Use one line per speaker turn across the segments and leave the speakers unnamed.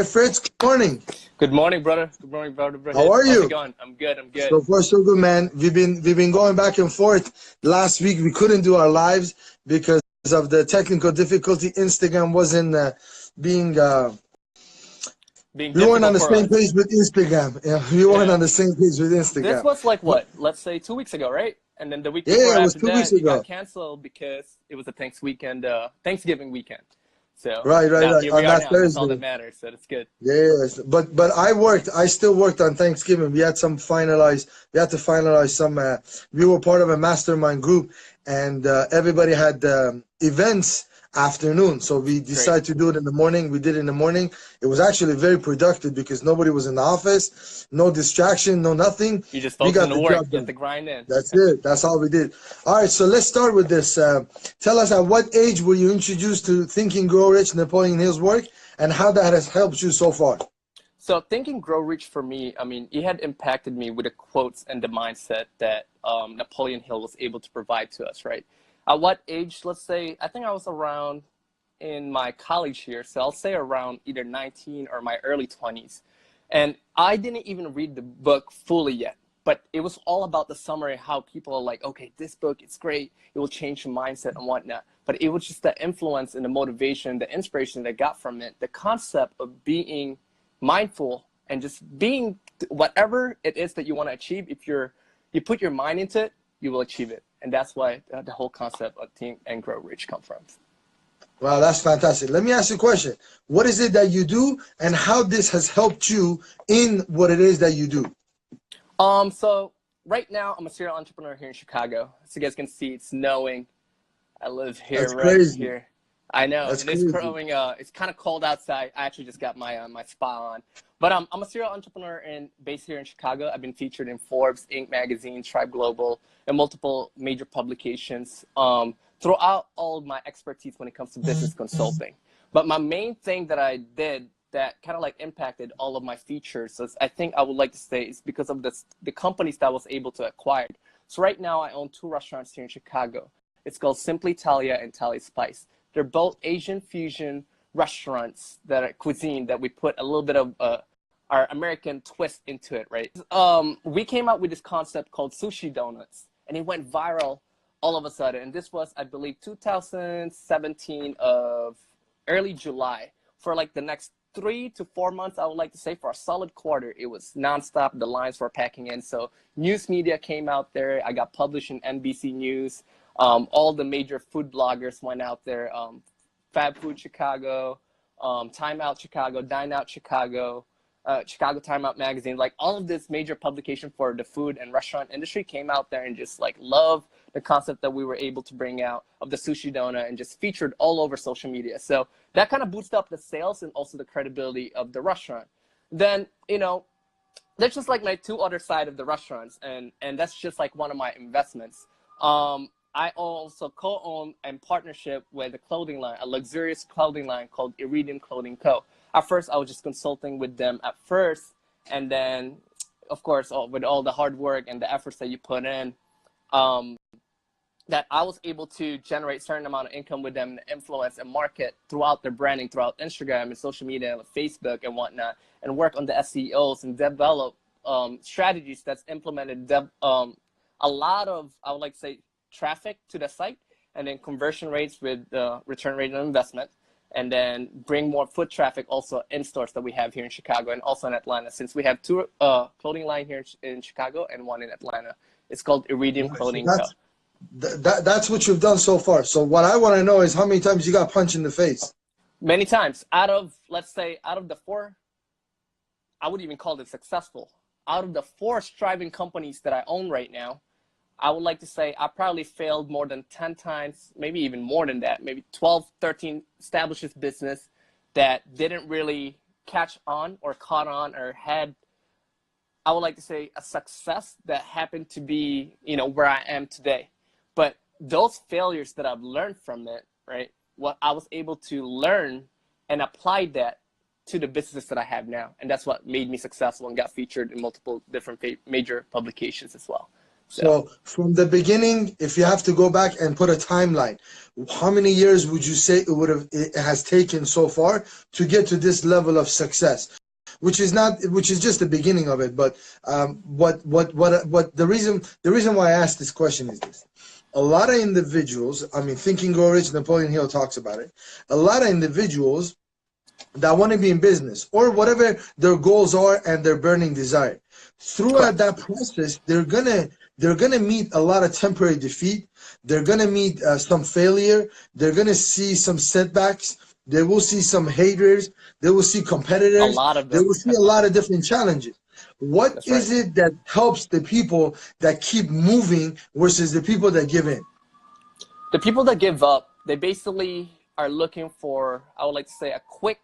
right, Fritz, good morning.
Good morning, brother. Good morning, brother.
How are
How's
you?
it going? I'm good. I'm good.
So far, so good, man. We've been going back and forth. Last week we couldn't do our lives because of the technical difficulty. Instagram wasn't being.
Being
We weren't on
difficult
the
for
same
us.
page with Instagram. Yeah, we weren't
Yeah.
on the same page with
This
Instagram.
was like
But
what? Let's say 2 weeks ago, right? And then the week
yeah,
before
it was
after
2 weeks
that, it got
ago.
canceled because it was a Thanksgiving weekend. So
Right.
now here we
On
are
that
now, and that's all that
Thursday.
matters. So that's good.
Yes, but I still worked on Thanksgiving. We had to finalize some. We were part of a mastermind group, and everybody had events afternoon. So we
Great.
decided to do it in the morning. We did it in the morning. It was actually very productive because nobody was in the office, no distraction, no nothing.
You just
We
focus on
got
the
the
work.
job
You have
done.
to grind in.
That's it. That's all we did. All right, so let's start with this. Tell us, at what age were you introduced to Think and Grow Rich, Napoleon Hill's work, and how that has helped you so far?
So Think and Grow Rich for me, I mean, it had impacted me with the quotes and the mindset that Napoleon Hill was able to provide to us, right? At what age? Let's say, I think I was around in my college years, so I'll say around either 19 or my early 20s. And I didn't even read the book fully yet, but it was all about the summary, how people are like, okay, this book, it's great. It will change your mindset and whatnot. But it was just the influence and the motivation, the inspiration that I got from it, the concept of being mindful and just being whatever it is that you want to achieve. If you put your mind into it, you will achieve it. And that's why the whole concept of Think and Grow Rich come from.
Wow, that's fantastic. Let me ask you a question. What is it that you do, and how this has helped you in what it is that you do?
So right now I'm a serial entrepreneur here in Chicago. As you guys can see, it's snowing. I live here,
That's
right
crazy.
here. I know
That's
it is
crazy.
growing. It's kind of cold outside. I actually just got my spa on, but I'm a serial entrepreneur and based here in Chicago. I've been featured in Forbes, Inc. magazine, Tribe Global, and multiple major publications. Throughout all of my expertise when it comes to business consulting, but my main thing that I did that kind of like impacted all of my features, is I think I would like to say, is because of the companies that I was able to acquire. So right now I own 2 restaurants here in Chicago. It's called Simply Talia and Tali Spice. They're both Asian fusion restaurants that are cuisine that we put a little bit of our American twist into it, right? We came out with this concept called sushi donuts, and it went viral all of a sudden. And this was, I believe, 2017 of early July. For like the next 3 to 4 months, I would like to say, for a solid quarter, it was nonstop. The lines were packing in. So news media came out there. I got published in NBC News. All the major food bloggers went out there. Fab Food Chicago, Time Out Chicago, Dine Out Chicago, Chicago Time Out Magazine. Like all of this major publication for the food and restaurant industry came out there and just like loved the concept that we were able to bring out of the sushi donut and just featured all over social media. So that kind of boosted up the sales and also the credibility of the restaurant. Then, that's just like my 2 other side of the restaurants, and that's just like one of my investments. I also co-own and partnership with a clothing line, a luxurious clothing line called Iridium Clothing Co. At first, I was just consulting with them at first, and then, of course, with all the hard work and the efforts that you put in, that I was able to generate a certain amount of income with them, and influence and market throughout their branding, throughout Instagram and social media and Facebook and whatnot, and work on the SEOs and develop strategies that's implemented a lot of, I would like to say, traffic to the site, and then conversion rates with return rate on investment, and then bring more foot traffic also in stores that we have here in Chicago and also in Atlanta, since we have 2 clothing line here in Chicago and 1 in Atlanta. It's called Iridium
Right, so
Clothing Co.
that's what you've done so far. So what I want to know is how many times you got punched in the face.
Many times. Let's say, out of the 4, I would even call it successful. Out of the 4 striving companies that I own right now, I would like to say I probably failed more than 10 times, maybe even more than that, maybe 12, 13 established business that didn't really catch on or caught on or had, I would like to say, a success that happened to be, where I am today. But those failures that I've learned from it, right, what I was able to learn and apply that to the business that I have now. And that's what made me successful and got featured in multiple different major publications as well. So
So from the beginning, if you have to go back and put a timeline, how many years would you say it has taken so far to get to this level of success? Which is just the beginning of it. But what the reason why I asked this question is this. A lot of individuals, I mean, Think and Grow Rich, Napoleon Hill talks about it. A lot of individuals that want to be in business or whatever their goals are and their burning desire. Throughout
correct.
that process, they're gonna meet a lot of temporary defeat. They're gonna meet some failure. They're gonna see some setbacks. They will see some haters. They will see
A
competitors.
lot of
They
them.
will see a lot of different challenges. What
That's right.
is it that helps the people that keep moving versus the people that give in?
The people that give up, they basically are looking for, I would like to say, a quick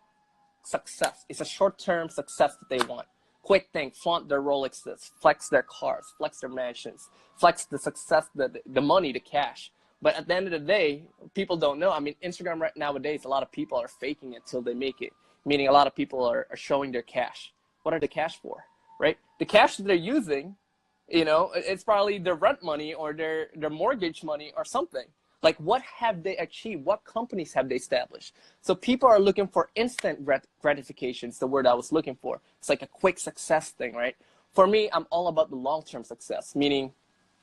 success. It's a short-term success that they want. Quick thing, flaunt their Rolexes, flex their cars, flex their mansions, flex the success, the money, the cash. But at the end of the day, people don't know. I mean, Instagram right nowadays, a lot of people are faking it till they make it. Meaning a lot of people are showing their cash. What are the cash for, right? The cash that they're using, it's probably their rent money or their mortgage money or something. Like, what have they achieved? What companies have they established? So people are looking for instant gratification. It's the word I was looking for. It's like a quick success thing, right? For me, I'm all about the long-term success, meaning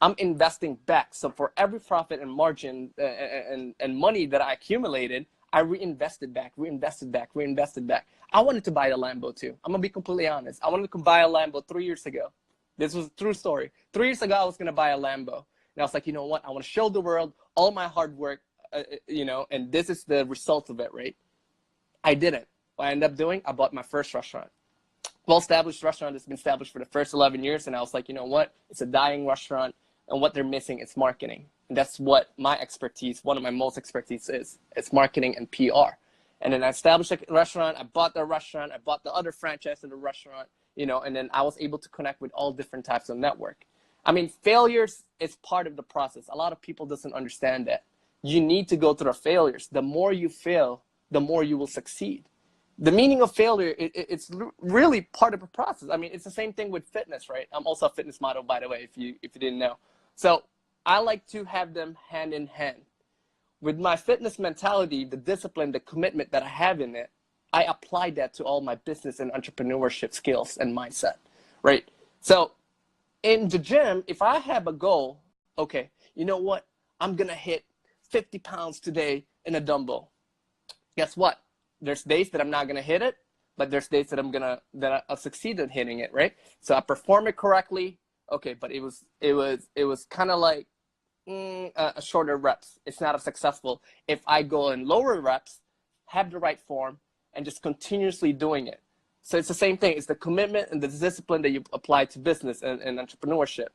I'm investing back. So for every profit and margin and money that I accumulated, I reinvested back. I wanted to buy a Lambo too. I'm going to be completely honest. I wanted to buy a Lambo 3 years ago. This was a true story. 3 years ago, I was going to buy a Lambo. And I was like, you know what? I want to show the world all my hard work, and this is the result of it, right? I didn't. What I ended up doing, I bought my first restaurant. Well-established restaurant that's been established for the first 11 years. And I was like, you know what? It's a dying restaurant. And what they're missing is marketing. And that's what my expertise, one of my most expertise is. It's marketing and PR. And then I established a restaurant. I bought the restaurant. I bought the other franchise of the restaurant, and then I was able to connect with all different types of network. I mean, failures is part of the process. A lot of people doesn't understand that. You need to go through the failures. The more you fail, the more you will succeed. The meaning of failure, it's really part of the process. I mean, it's the same thing with fitness, right? I'm also a fitness model, by the way, if you didn't know. So I like to have them hand in hand. With my fitness mentality, the discipline, the commitment that I have in it, I apply that to all my business and entrepreneurship skills and mindset, right? So in the gym, if I have a goal, okay, you know what? I'm going to hit 50 pounds today in a dumbbell. Guess what? There's days that I'm not going to hit it, but there's days that I'll succeed in hitting it, right? So I perform it correctly. Okay, but it was kind of like a shorter reps. It's not as successful if I go in lower reps, have the right form, and just continuously doing it. So it's the same thing. It's the commitment and the discipline that you apply to business and entrepreneurship.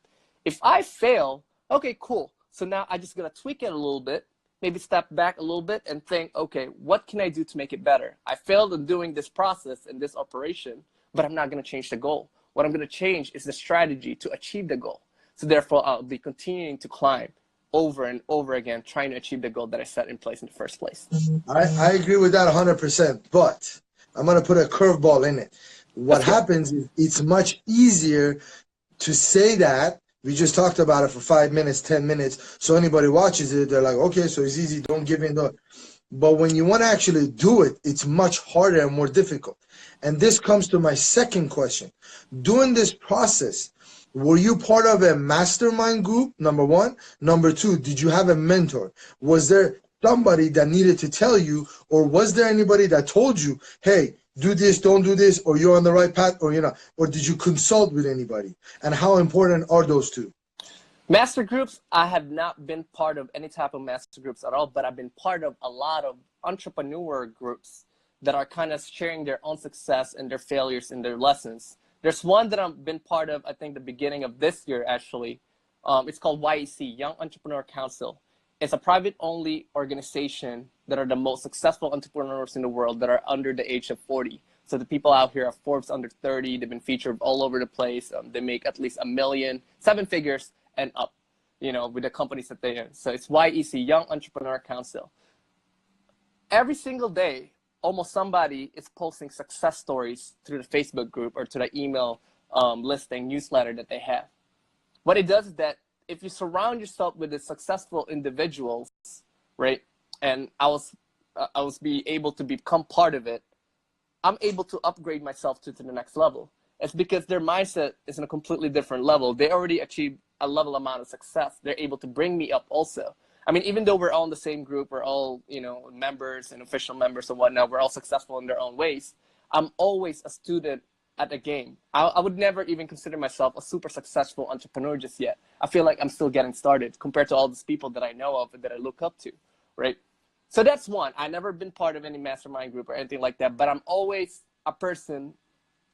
If I fail, okay, cool. So now I just gotta tweak it a little bit, maybe step back a little bit and think, okay, what can I do to make it better? I failed in doing this process and this operation, but I'm not gonna change the goal. What I'm gonna change is the strategy to achieve the goal. So therefore, I'll be continuing to climb over and over again, trying to achieve the goal that I set in place in the first place.
I agree with that 100%, but I'm going to put a curveball in it. What happens is it's much easier to say that. We just talked about it for 5 minutes, 10 minutes. So anybody watches it, they're like, okay, so it's easy. Don't give in. But when you want to actually do it, it's much harder and more difficult. And this comes to my second question. During this process, were you part of a mastermind group, number one? Number two, did you have a mentor? Was there somebody that needed to tell you, or was there anybody that told you, hey, do this, don't do this, or you're on the right path, or you're not? Or did you consult with anybody? And how important are those two?
Master groups, I have not been part of any type of master groups at all, but I've been part of a lot of entrepreneur groups that are kind of sharing their own success and their failures and their lessons. There's one that I've been part of, I think, the beginning of this year, actually. It's called YEC, Young Entrepreneur Council. It's a private-only organization that are the most successful entrepreneurs in the world that are under the age of 40. So the people out here are Forbes under 30. They've been featured all over the place. They make at least $1 million, 7 figures and up, with the companies that they're in. So it's YEC, Young Entrepreneur Council. Every single day, almost somebody is posting success stories through the Facebook group or to the email listing newsletter that they have. What it does is that if you surround yourself with the successful individuals, right? And I was be able to become part of it. I'm able to upgrade myself to the next level. It's because their mindset is in a completely different level. They already achieved a level amount of success. They're able to bring me up also. I mean, even though we're all in the same group, we're all, you know, members and official members and whatnot, we're all successful in their own ways. I'm always a student at the game. I would never even consider myself a super successful entrepreneur just yet. I feel like I'm still getting started compared to all these people that I know of and that I look up to, right? So that's one. I've never been part of any mastermind group or anything like that, but I'm always a person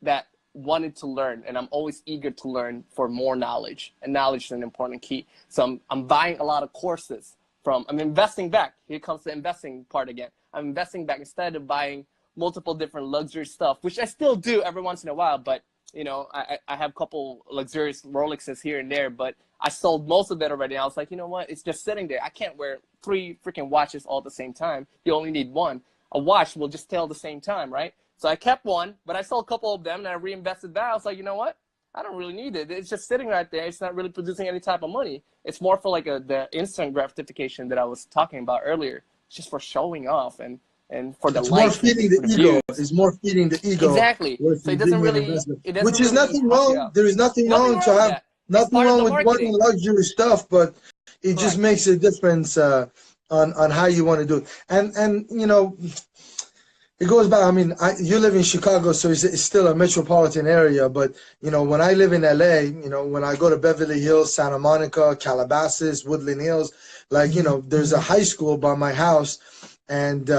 that wanted to learn, and I'm always eager to learn for more knowledge, and knowledge is an important key. So I'm buying a lot of courses I'm investing back. Here comes the investing part again. I'm investing back instead of buying multiple different luxury stuff, which I still do every once in a while, but you know, I have a couple luxurious Rolexes here and there, but I sold most of that already. I was like, you know what? It's just sitting there. I can't wear 3 freaking watches all at the same time. You only need one. A watch will just tell the same time, right? So I kept one, but I sold a couple of them and I reinvested that. I was like, you know what? I don't really need it. It's just sitting right there. It's not really producing any type of money. It's more for like the instant gratification that I was talking about earlier. It's just for showing off and for the likes.
It's more feeding the ego. It's more feeding the ego.
Exactly. So it doesn't really,
which is nothing wrong. There is nothing wrong to have, nothing wrong with wanting luxury stuff, but it just makes a difference on how you want to do it. And you know, it goes back. I mean, you live in Chicago, so it's still a metropolitan area. But you know, when I live in LA, you know, when I go to Beverly Hills, Santa Monica, Calabasas, Woodland Hills, like, you know, there's a high school by my house, and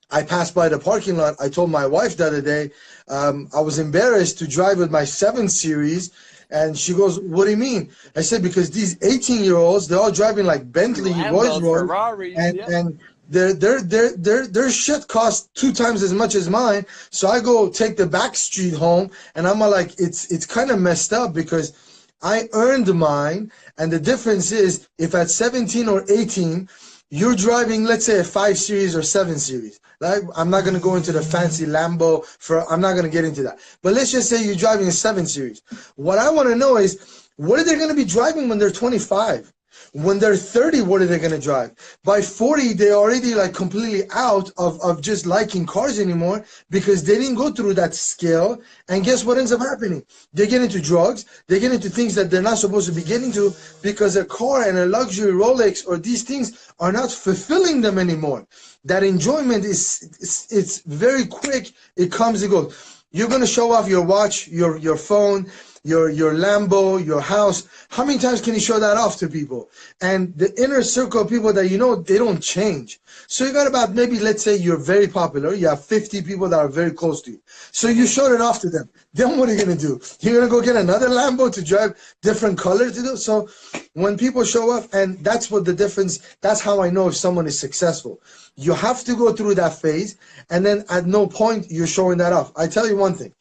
I passed by the parking lot. I told my wife the other day, I was embarrassed to drive with my 7 Series. And she goes, what do you mean? I said, because these 18-year-olds, they're all driving like Bentley, Rolls Royce,
Ferraris,
and their shit costs 2 times as much as mine. So I go take the back street home, and I'm like, it's kind of messed up because I earned mine. And the difference is, if at 17 or 18, you're driving, let's say, a 5 Series or 7 Series. Like, I'm not going to go into the fancy Lambo I'm not going to get into that. But let's just say you're driving a 7 Series. What I want to know is, what are they going to be driving when they're 25? When they're 30, what are they going to drive? By 40, they're already like completely out of just liking cars anymore because they didn't go through that skill. And guess what ends up happening? They get into drugs. They get into things that they're not supposed to be getting to because a car and a luxury Rolex or these things are not fulfilling them anymore. That enjoyment it's very quick. It comes and goes. You're going to show off your watch, your phone, your Lambo, your house. How many times can you show that off to people? And the inner circle of people that you know, they don't change. So you got about, maybe, let's say you're very popular. You have 50 people that are very close to you. So you showed it off to them. Then what are you going to do? You're going to go get another Lambo to drive different color to do? So when people show up, and that's what the difference, that's how I know if someone is successful. You have to go through that phase, and then at no point you're showing that off. I tell you one thing.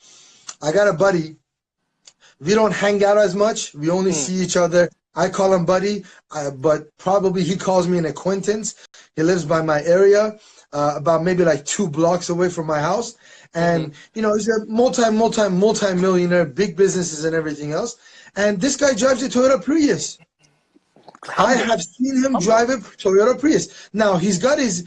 I got a buddy. We don't hang out as much. We only see each other. I call him buddy, but probably he calls me an acquaintance. He lives by my area, about maybe like 2 blocks away from my house. And, you know, he's a multi-millionaire, big businesses and everything else. And this guy drives a Toyota Prius. I have seen him drive a Toyota Prius. Now he's got his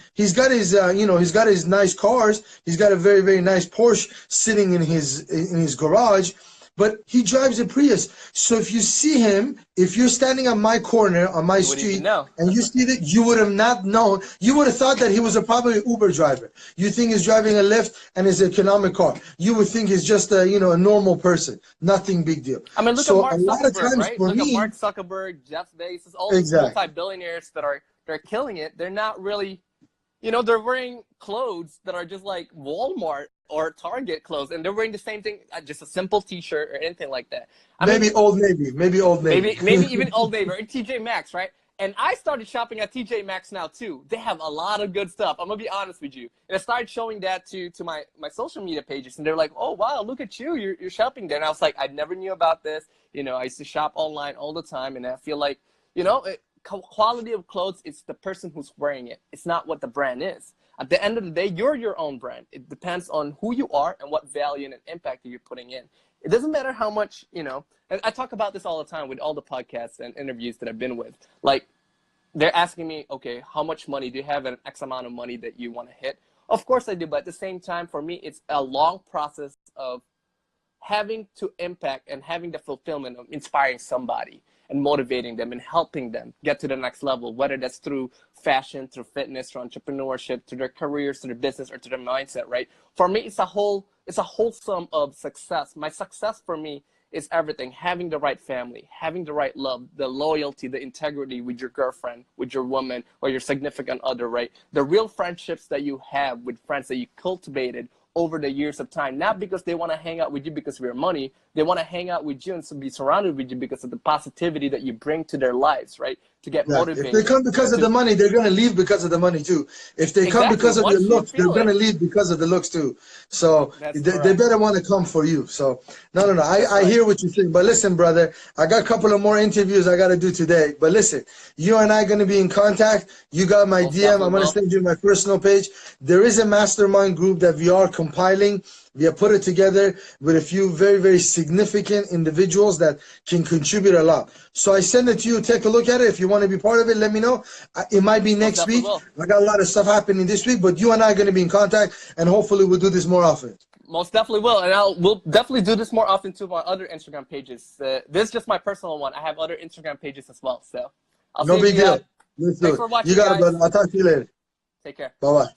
nice cars. He's got a very, very nice Porsche sitting in his garage. But he drives a Prius. So if you see him, if you're standing on my corner, on my street, and you see that, you would have not known. You would have thought that he was probably an Uber driver. You think he's driving a Lyft and it's an economic car. You would think he's just a normal person. Nothing big deal.
I mean, look at Mark Zuckerberg, right? Look at Mark Zuckerberg, Jeff Bezos, all these multi-billionaires they're killing it. They're not really, they're wearing clothes that are just like Walmart or Target clothes, and they're wearing the same thing, just a simple T-shirt or anything like that.
Maybe Old Navy, maybe
even Old Navy or TJ Maxx, right? And I started shopping at TJ Maxx now too. They have a lot of good stuff. I'm gonna be honest with you. And I started showing that to my social media pages, and they're like, "Oh wow, look at you! You're shopping there." And I was like, I never knew about this. I used to shop online all the time, and I feel like, quality of clothes, it's the person who's wearing it. It's not what the brand is. At the end of the day, you're your own brand. It depends on who you are and what value and impact that you're putting in. it doesn't matter how much, you know, and I talk about this all the time with all the podcasts and interviews that I've been with. Like, they're asking me, okay, how much money do you have, an X amount of money that you want to hit? Of course I do, but at the same time, for me, it's a long process of having to impact and having the fulfillment of inspiring somebody and motivating them and helping them get to the next level, whether that's through fashion, through fitness, through entrepreneurship, through their careers, through their business, or to their mindset, right? For me, it's a wholesome of success. My success for me is everything: having the right family, having the right love, the loyalty, the integrity with your girlfriend, with your woman, or your significant other, right? The real friendships that you have with friends that you cultivated over the years of time, not because they want to hang out with you because of your money. They want to hang out with you and be surrounded with you because of the positivity that you bring to their lives, right? To get motivated.
If they come because of the money, they're going to leave because of the money too. If they come because of your looks, they're going to leave because of the looks too. So they better want to come for you. So no. I hear what you're saying. But listen, brother, I got a couple of more interviews I got to do today. But listen, you and I are going to be in contact. You got my DM. I'm going to send you my personal page. There is a mastermind group that we are compiling. We have put it together with a few very, very significant individuals that can contribute a lot. So I send it to you. Take a look at it. If you want to be part of it, let me know. It might be next week. I got a lot of stuff happening this week, but you and I are going to be in contact, and hopefully we'll do this more often.
Most definitely will, and we'll definitely do this more often too on other Instagram pages. This is just my personal one. I have other Instagram pages as well. So
no big deal.
Thanks for watching,
you got it, brother. I'll talk to you later.
Take care.
Bye-bye.